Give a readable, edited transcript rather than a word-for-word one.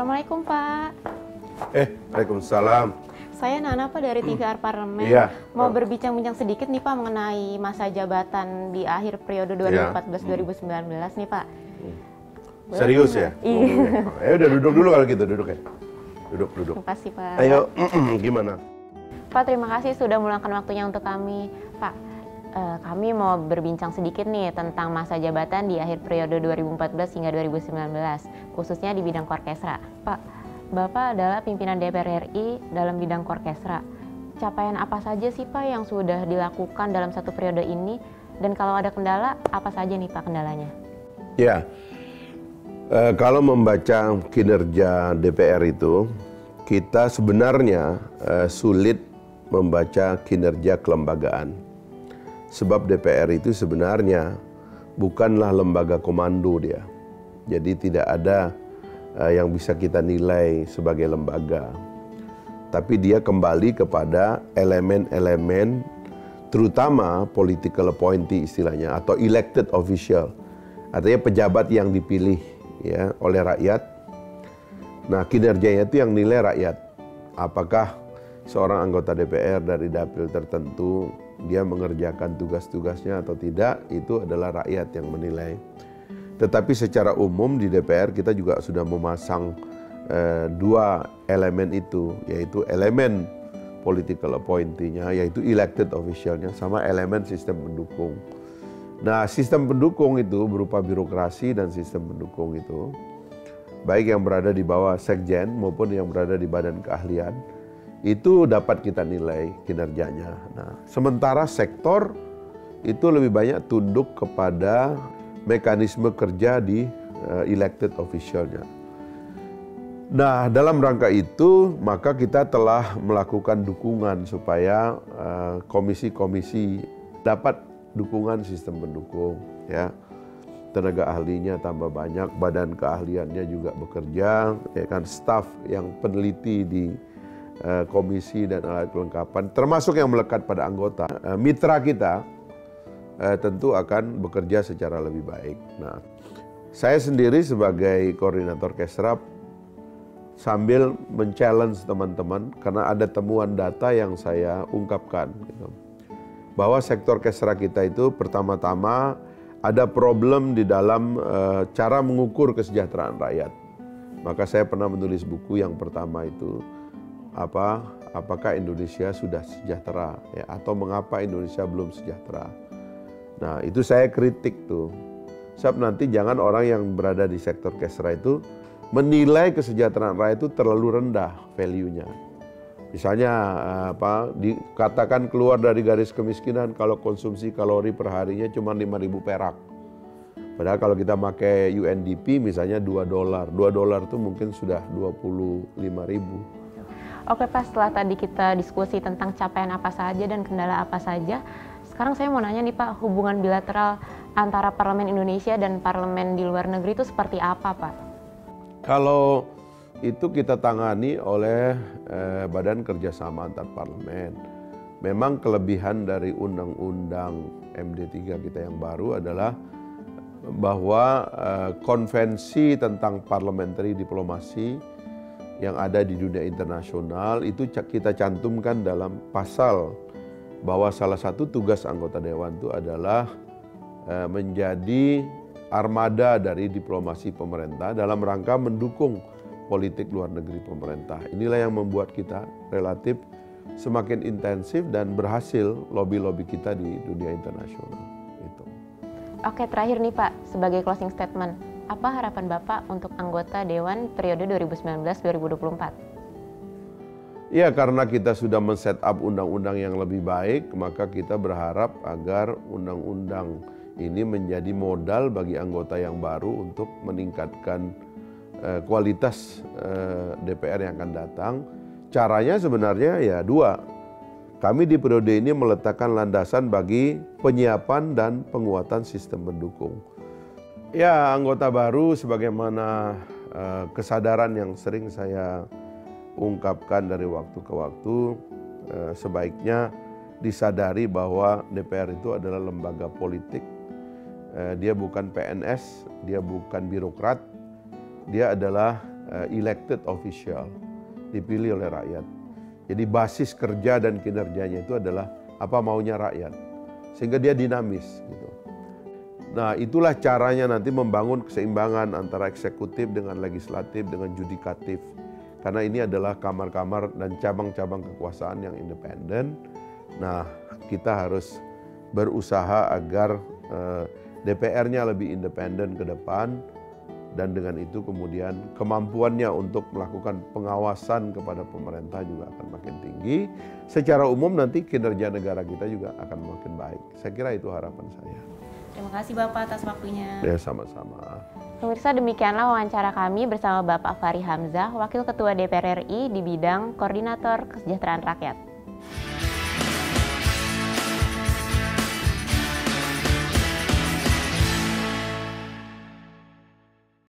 Assalamualaikum Pak. Waalaikumsalam. Saya Nana Pak dari TVR Parlemen. Iya. Mau berbincang-bincang sedikit nih Pak mengenai masa jabatan di akhir periode 2014-2019 nih Pak. Serius ya? Iya. Udah duduk dulu kalau gitu, duduk ya. Duduk. Terima kasih Pak. Ayo, gimana? Pak, terima kasih sudah meluangkan waktunya untuk kami. Pak, kami mau berbincang sedikit nih tentang masa jabatan di akhir periode 2014 hingga 2019, khususnya di bidang Korkesra. Pak, Bapak adalah pimpinan DPR RI dalam bidang Korkesra. Capaian apa saja sih Pak yang sudah dilakukan dalam satu periode ini? Dan kalau ada kendala, apa saja nih Pak kendalanya? Ya, kalau membaca kinerja DPR itu, kita sebenarnya sulit membaca kinerja kelembagaan. Sebab DPR itu sebenarnya bukanlah lembaga komando dia. Jadi tidak ada yang bisa kita nilai sebagai lembaga. Tapi dia kembali kepada elemen-elemen terutama political appointee istilahnya atau elected official. Artinya pejabat yang dipilih ya oleh rakyat. Nah, kinerjanya itu yang nilai rakyat. Apakah seorang anggota DPR dari dapil tertentu dia mengerjakan tugas-tugasnya atau tidak, itu adalah rakyat yang menilai. Tetapi secara umum di DPR kita juga sudah memasang dua elemen itu, yaitu elemen political appointee-nya, yaitu elected official-nya, sama elemen sistem pendukung. Nah, sistem pendukung itu berupa birokrasi dan sistem pendukung itu, baik yang berada di bawah sekjen maupun yang berada di badan keahlian, itu dapat kita nilai kinerjanya. Nah, sementara sektor itu lebih banyak tunduk kepada mekanisme kerja di elected official-nya. Nah, dalam rangka itu maka kita telah melakukan dukungan supaya komisi-komisi dapat dukungan sistem pendukung ya. Tenaga ahlinya tambah banyak, badan keahliannya juga bekerja, ya kan, staf yang peneliti di komisi dan alat kelengkapan, termasuk yang melekat pada anggota. Mitra kita tentu akan bekerja secara lebih baik. Nah, saya sendiri sebagai koordinator Kesra sambil men-challenge teman-teman karena ada temuan data yang saya ungkapkan gitu, bahwa sektor Kesra kita itu pertama-tama ada problem di dalam cara mengukur kesejahteraan rakyat. Maka saya pernah menulis buku yang pertama itu, apakah Indonesia sudah sejahtera ya, atau mengapa Indonesia belum sejahtera. Nah, itu saya kritik tuh. Sebab nanti jangan orang yang berada di sektor Kesra itu menilai kesejahteraan rakyat itu terlalu rendah value-nya. Misalnya dikatakan keluar dari garis kemiskinan kalau konsumsi kalori per harinya cuma 5.000 perak. Padahal kalau kita pakai UNDP misalnya $2. $2 itu mungkin sudah 25.000. Oke Pak, setelah tadi kita diskusi tentang capaian apa saja dan kendala apa saja, sekarang saya mau nanya nih Pak, hubungan bilateral antara Parlemen Indonesia dan Parlemen di luar negeri itu seperti apa Pak? Kalau itu kita tangani oleh Badan Kerjasama Antar Parlemen. Memang kelebihan dari Undang-Undang MD3 kita yang baru adalah bahwa konvensi tentang parliamentary diplomasi yang ada di dunia internasional itu kita cantumkan dalam pasal bahwa salah satu tugas anggota dewan itu adalah menjadi armada dari diplomasi pemerintah dalam rangka mendukung politik luar negeri pemerintah. Inilah yang membuat kita relatif semakin intensif dan berhasil lobby-lobby kita di dunia internasional. Itu. Oke, terakhir nih Pak, sebagai closing statement, apa harapan Bapak untuk anggota Dewan periode 2019-2024? Ya, karena kita sudah men-set up undang-undang yang lebih baik, maka kita berharap agar undang-undang ini menjadi modal bagi anggota yang baru untuk meningkatkan kualitas DPR yang akan datang. Caranya sebenarnya ya dua. Kami di periode ini meletakkan landasan bagi penyiapan dan penguatan sistem pendukung. Ya, anggota baru sebagaimana kesadaran yang sering saya ungkapkan dari waktu ke waktu, sebaiknya disadari bahwa DPR itu adalah lembaga politik. Dia bukan PNS, dia bukan birokrat, dia adalah elected official, dipilih oleh rakyat. Jadi basis kerja dan kinerjanya itu adalah apa maunya rakyat, sehingga dia dinamis gitu. Nah, itulah caranya nanti membangun keseimbangan antara eksekutif dengan legislatif dengan judikatif. Karena ini adalah kamar-kamar dan cabang-cabang kekuasaan yang independen. Nah, kita harus berusaha agar DPR-nya lebih independen ke depan, dan dengan itu kemudian kemampuannya untuk melakukan pengawasan kepada pemerintah juga akan makin tinggi. Secara umum nanti kinerja negara kita juga akan makin baik. Saya kira itu harapan saya. Terima kasih Bapak atas waktunya. Ya, sama-sama. Pemirsa, demikianlah wawancara kami bersama Bapak Fahri Hamzah, Wakil Ketua DPR RI di bidang Koordinator Kesejahteraan Rakyat.